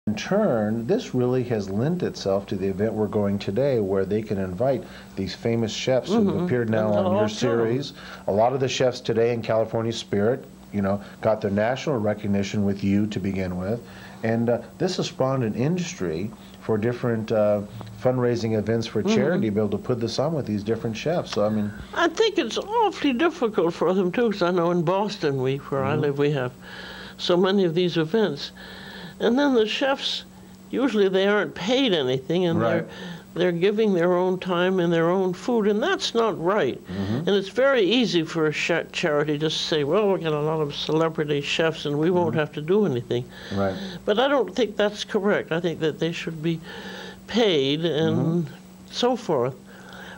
In turn, this really has lent itself to the event we're going today, where they can invite these famous chefs who've appeared now on your series. A lot of the chefs today in California Spirit, you know, got their national recognition with you to begin with. And this has spawned an industry for different fundraising events for charity to be able to put this on with these different chefs. So, I mean, I think it's awfully difficult for them, too, because I know in Boston, where I live, we have so many of these events. And then the chefs, usually they aren't paid anything, and they're giving their own time and their own food, and that's not right. And it's very easy for a charity just to say, well, we got a lot of celebrity chefs and we won't have to do anything. But I don't think that's correct. I think that they should be paid and so forth.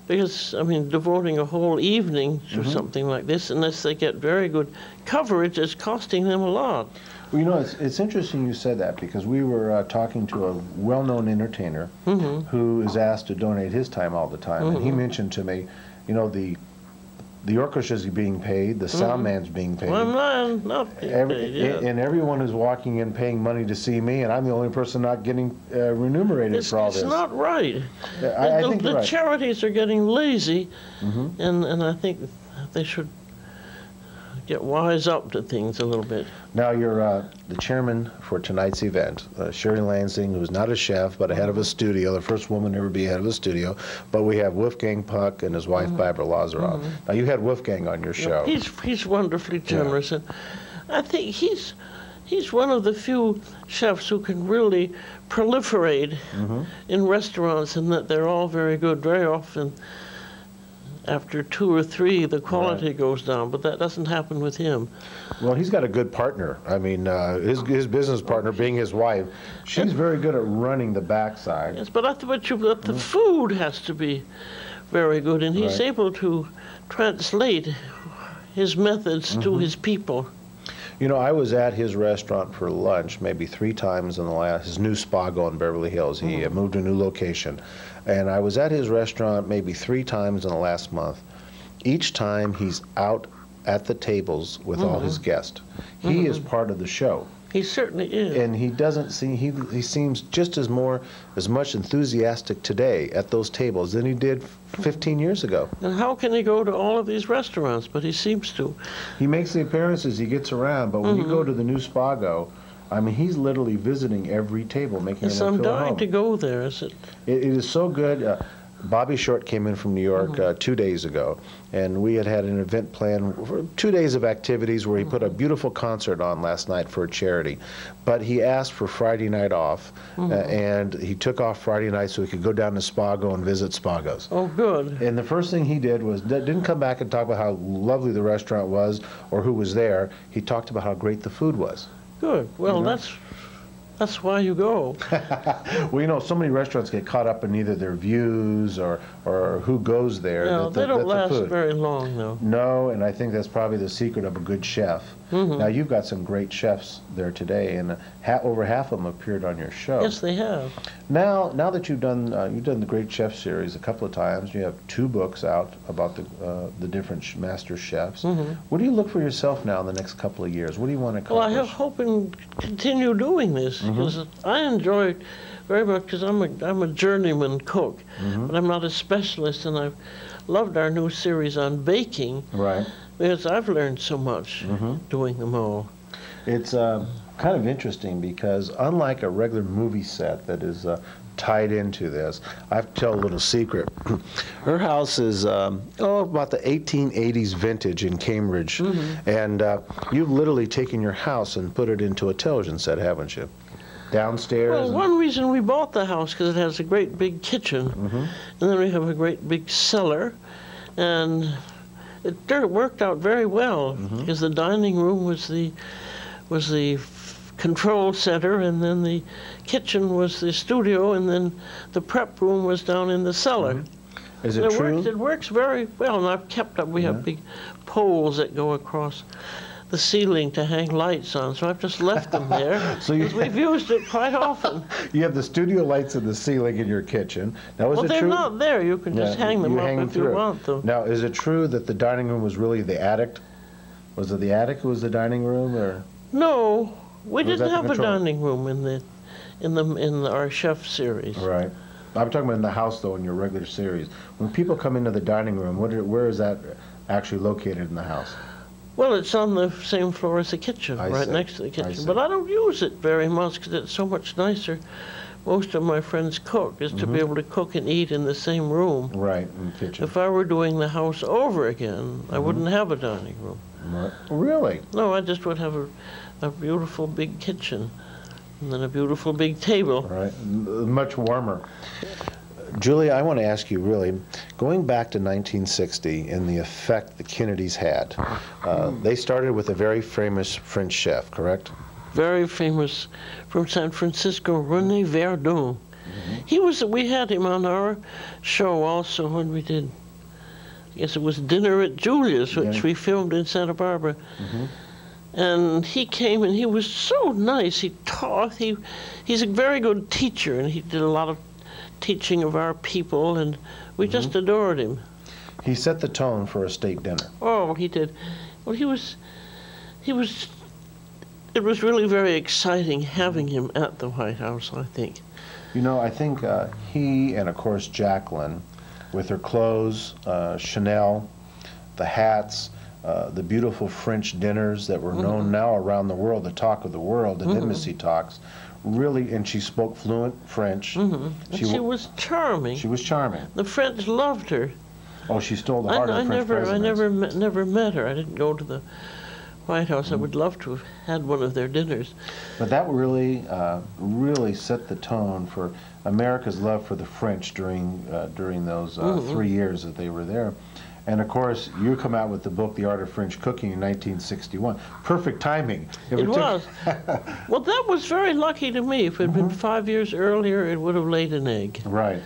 Because, I mean, devoting a whole evening to something like this, unless they get very good coverage, is costing them a lot. Well, you know, it's interesting you said that, because we were talking to a well-known entertainer who is asked to donate his time all the time. And he mentioned to me, you know, the orchestra's being paid, the sound man's being paid. Well, I'm not being paid, and everyone is walking in paying money to see me, and I'm the only person not getting remunerated for all this. It's not right. I think the charities are getting lazy, and I think they should get wise up to things a little bit. Now, you're the chairman for tonight's event. Sherry Lansing, who's not a chef, but a head of a studio, the first woman to ever be head of a studio. But we have Wolfgang Puck and his wife, Barbara Lazaroff. Now, you had Wolfgang on your show. He's wonderfully generous. And I think he's one of the few chefs who can really proliferate in restaurants, and that they're all very good. Very often, after 2 or 3, the quality goes down, but that doesn't happen with him. Well, he's got a good partner. I mean, his business partner being his wife, she's very good at running the backside. Yes, but the food has to be very good, and he's able to translate his methods to his people. You know, I was at his restaurant for lunch maybe 3 times in his new Spago in Beverly Hills. He moved to a new location. And I was at his restaurant maybe 3 times in the last month. Each time he's out at the tables with all his guests. He is part of the show. He certainly is. And he doesn't seem, he seems just as much enthusiastic today at those tables than he did 15 years ago. And how can he go to all of these restaurants? But he seems to. He makes the appearances, he gets around, but when you go to the new Spago, I mean, he's literally visiting every table, making them feel at home. I'm dying to go there. It is so good. Bobby Short came in from New York 2 days ago, and we had an event planned for 2 days of activities where he put a beautiful concert on last night for a charity. But he asked for Friday night off, and he took off Friday night so he could go down to Spago and visit Spagos. Oh, good. And the first thing he did was, didn't come back and talk about how lovely the restaurant was or who was there. He talked about how great the food was. Good. Well, that's why you go. Well, you know, so many restaurants get caught up in either their views or who goes there. No, they don't last very long, though. No, and I think that's probably the secret of a good chef. Now, you've got some great chefs there today, and over half of them appeared on your show. Yes, they have. Now that you've done the Great Chef series a couple of times, you have 2 books out about the different master chefs. What do you look for yourself now in the next couple of years? What do you want to accomplish? Well, I hope and continue doing this, because I enjoy it very much, because I'm a journeyman cook, but I'm not a specialist, and I've loved our new series on baking. Right. Because I've learned so much doing them all. It's kind of interesting, because unlike a regular movie set that is tied into this, I have to tell a little secret. Her house is about the 1880s vintage in Cambridge, and you've literally taken your house and put it into a television set, haven't you? Downstairs. Well, one reason we bought the house, because it has a great big kitchen, and then we have a great big cellar, and it worked out very well, because the dining room was the control center, and then the kitchen was the studio, and then the prep room was down in the cellar. Is it true? It works very well, and I've kept up. We have big poles that go across the ceiling to hang lights on, so I've just left them there, because we've used it quite often. You have the studio lights in the ceiling in your kitchen. Now, is it true? Well, they're not there. You can just hang them up if you want them. Now, is it true that the dining room was really the attic? Was it the attic who was the dining room, or? No, we didn't have a dining room in our chef series. Right. I'm talking about in the house, though, in your regular series. When people come into the dining room, where is that actually located in the house? Well, it's on the same floor as the kitchen, right next to the kitchen. But I don't use it very much because it's so much nicer. Most of my friends cook is to be able to cook and eat in the same room. Right, in the kitchen. If I were doing the house over again, I wouldn't have a dining room. Right. Really? No, I just would have a beautiful big kitchen and then a beautiful big table. Right, much warmer. Julia, I want to ask you really, going back to 1960 and the effect the Kennedys had, they started with a very famous French chef, correct? Very famous from San Francisco, René Verdun. We had him on our show also when we did, I guess it was Dinner at Julia's, which we filmed in Santa Barbara. And he came and he was so nice. He taught, he's a very good teacher, and he did a lot of teaching of our people, and we just adored him. He set the tone for a state dinner. Oh, he did. Well, it was really very exciting having him at the White House, I think. You know, I think he and, of course, Jacqueline, with her clothes, Chanel, the hats, the beautiful French dinners that were known now around the world, the talk of the world, the embassy talks, really, and she spoke fluent French. She was charming. She was charming. The French loved her. Oh, she stole the heart of the French presidents. I never met her. I didn't go to the White House. I would love to have had one of their dinners. But that really, really set the tone for America's love for the French during those 3 years that they were there. And of course, you come out with the book, The Art of French Cooking, in 1961. Perfect timing. It was. Well, that was very lucky to me. If it had been 5 years earlier, it would have laid an egg. Right.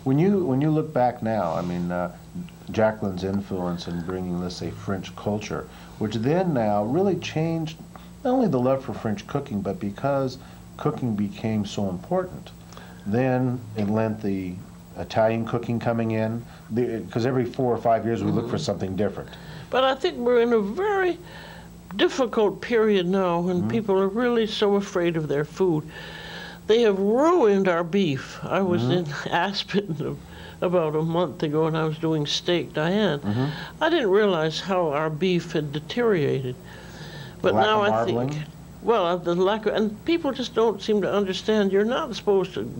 When you look back now, I mean, Jacqueline's influence in bringing, let's say, French culture, which then now really changed not only the love for French cooking, but because cooking became so important, then it lent the Italian cooking coming in, because every 4 or 5 years we look for something different. But I think we're in a very difficult period now when people are really so afraid of their food. They have ruined our beef. I was in Aspen about a month ago and I was doing steak Diane. I didn't realize how our beef had deteriorated. But now I think, well, the lack of, and people just don't seem to understand you're not supposed to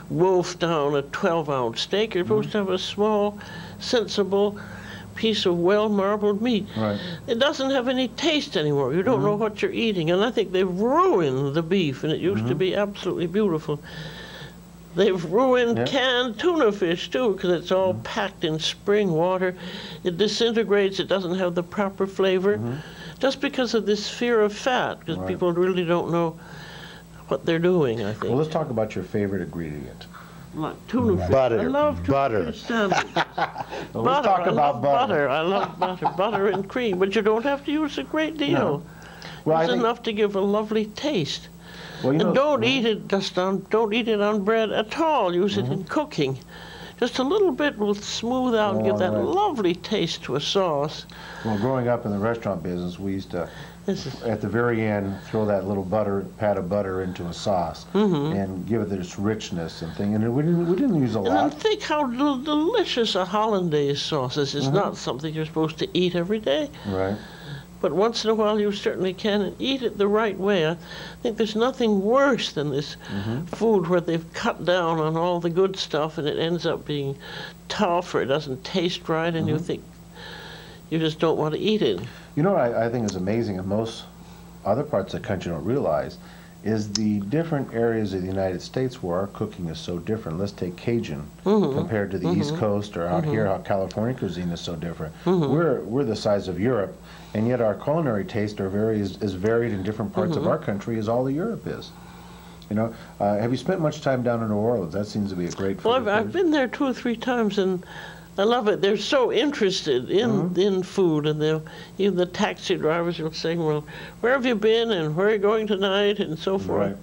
wolf down a 12-ounce steak. You're supposed to have a small, sensible piece of well-marbled meat. Right. It doesn't have any taste anymore. You don't know what you're eating. And I think they've ruined the beef, and it used to be absolutely beautiful. They've ruined canned tuna fish, too, because it's all packed in spring water. It disintegrates. It doesn't have the proper flavor. Just because of this fear of fat, because people really don't know what they're doing, I think. Well, let's talk about your favorite ingredient. Like tuna fish. Butter. I love tuna fish sandwiches. Well, let's talk about butter. I love butter. Butter and cream, but you don't have to use a great deal. No. Well, it's enough to give a lovely taste. Well, you know, and don't eat it don't eat it on bread at all. Use it in cooking. Just a little bit will smooth out and give that lovely taste to a sauce. Well, growing up in the restaurant business, we used to, at the very end, throw that little pat of butter into a sauce and give it this richness and thing. And we didn't use a lot. And think how delicious a hollandaise sauce is. It's not something you're supposed to eat every day. Right. But once in a while you certainly can, and eat it the right way. I think there's nothing worse than this food where they've cut down on all the good stuff and it ends up being tough or it doesn't taste right and you think you just don't want to eat it. You know what I think is amazing, and most other parts of the country don't realize, is the different areas of the United States where our cooking is so different. Let's take Cajun compared to the East Coast, or out here how California cuisine is so different. We're the size of Europe, and yet our culinary tastes are as varied in different parts of our country as all of Europe is. You know, have you spent much time down in New Orleans? That seems to be a great food. Well, I've been there 2 or 3 times, and I love it. They're so interested in food, and even the taxi drivers will say, "Well, where have you been, and where are you going tonight?" and so forth.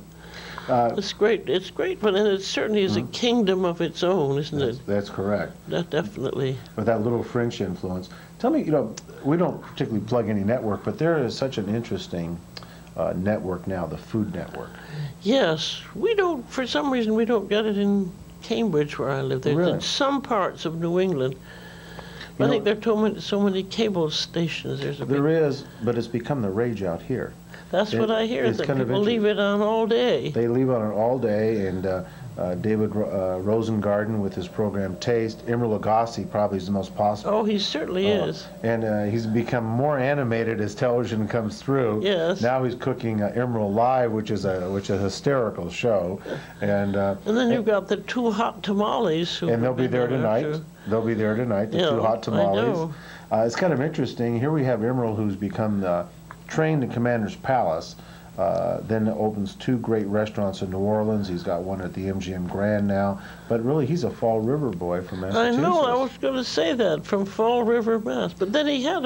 Right. It's great. It's great, but it certainly is a kingdom of its own, isn't it? That's correct. That definitely. With that little French influence. Tell me, you know, we don't particularly plug any network, but there is such an interesting network now, the Food Network. Yes, we don't, for some reason, we don't get it in Cambridge where I live. There's Really? in some parts of New England. I think there are so many cable stations. There is, but it's become the rage out here. That's what I hear, that people leave it on all day. They leave it on all day, and David Rosengarten with his program Taste. Emeril Lagasse probably is the most popular. Oh, he certainly is. And he's become more animated as television comes through. Yes. Now he's cooking Emeril Live, which is a hysterical show. And then you've got the Two Hot Tamales. And they'll be there tonight. They'll be there tonight, the Two Hot Tamales. I know. It's kind of interesting. Here we have Emeril, who's become trained in Commander's Palace. Then opens 2 great restaurants in New Orleans. He's got one at the MGM Grand now. But really, he's a Fall River boy from Massachusetts. I know, I was going to say that, from Fall River, Mass. But then he had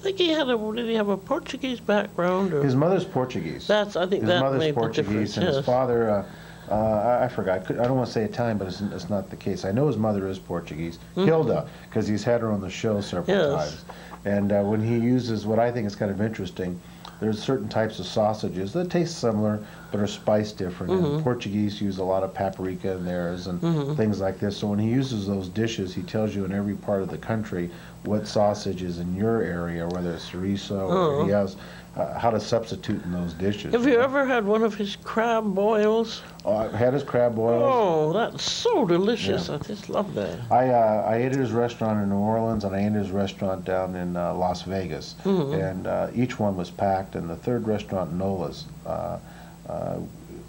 did he have a Portuguese background? Or? His mother's Portuguese. I think that made the difference. His mother's Portuguese, and his father, I forgot. I don't want to say Italian, but it's not the case. I know his mother is Portuguese. Hilda, because he's had her on the show several times. And when he uses what I think is kind of interesting, there's certain types of sausages that taste similar but are spiced different. And Portuguese use a lot of paprika in theirs and things like this. So when he uses those dishes, he tells you in every part of the country what sausage is in your area, whether it's chorizo or he has how to substitute in those dishes. Have you ever had one of his crab boils? Oh, I've had his crab boils. Oh, that's so delicious. Yeah. I just love that. I ate at his restaurant in New Orleans, and I ate at his restaurant down in Las Vegas. And each one was packed. And the third restaurant, Nola's,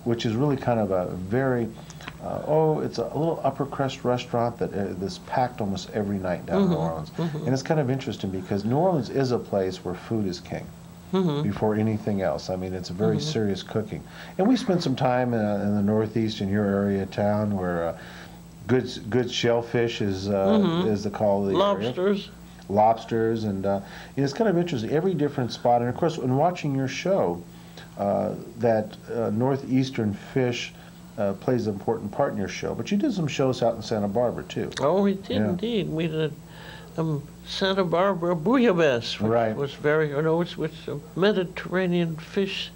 which is really kind of a very, it's a little upper crust restaurant that's packed almost every night down in New Orleans. And it's kind of interesting because New Orleans is a place where food is king. Before anything else. I mean, it's a very serious cooking. And we spent some time in the Northeast, in your area of town, where good shellfish is the call of the Lobsters. area. Lobsters. And it's kind of interesting. Every different spot. And, of course, in watching your show, that northeastern fish plays an important part in your show. But you did some shows out in Santa Barbara, too. Oh, we did indeed. We did Santa Barbara bouillabaisse, which was it's a Mediterranean fish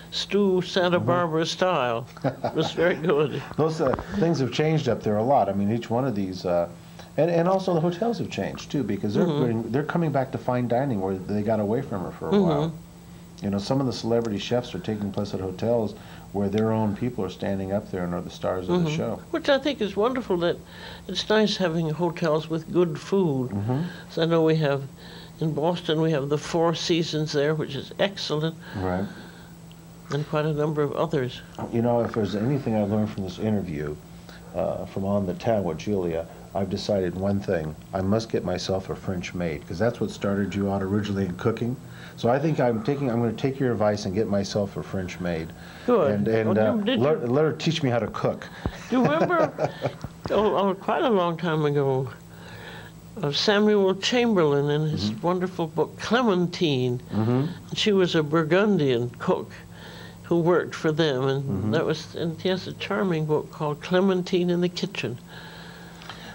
stew, Santa Barbara style. It was very good. Those things have changed up there a lot. I mean, each one of these, and also the hotels have changed too, because they're coming back to fine dining where they got away from it for a while. You know, some of the celebrity chefs are taking place at hotels where their own people are standing up there and are the stars of the show. Which I think is wonderful. That it's nice having hotels with good food. So I know we have, in Boston, we have the Four Seasons there, which is excellent. Right. And quite a number of others. You know, if there's anything I learned from this interview, from On the Town with Julia, I've decided one thing. I must get myself a French maid, because that's what started you out originally in cooking. So I think I'm going to take your advice and get myself a French maid. Good. And let her teach me how to cook. Do you remember, quite a long time ago, Samuel Chamberlain in his wonderful book, Clementine. She was a Burgundian cook who worked for them, and and he has a charming book called Clementine in the Kitchen.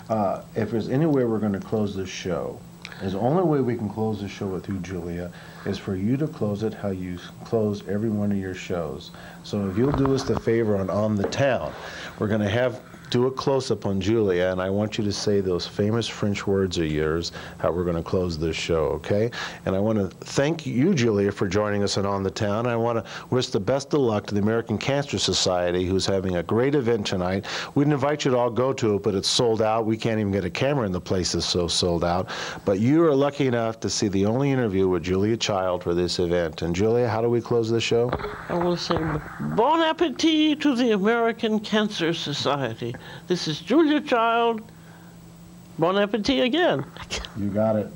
If there's any way we're going to close this show, the only way we can close this show with you, Julia, is for you to close it how you close every one of your shows. So if you'll do us the favor on the Town, we're going to do a close-up on Julia, and I want you to say those famous French words of yours, how we're going to close this show, okay? And I want to thank you, Julia, for joining us on the Town. I want to wish the best of luck to the American Cancer Society, who's having a great event tonight. We'd invite you to all go to it, but it's sold out. We can't even get a camera in the place is so sold out. But you are lucky enough to see the only interview with Julia Child for this event. And Julia, how do we close the show? I will say, bon appetit to the American Cancer Society. This is Julia Child. Bon appetit again. You got it.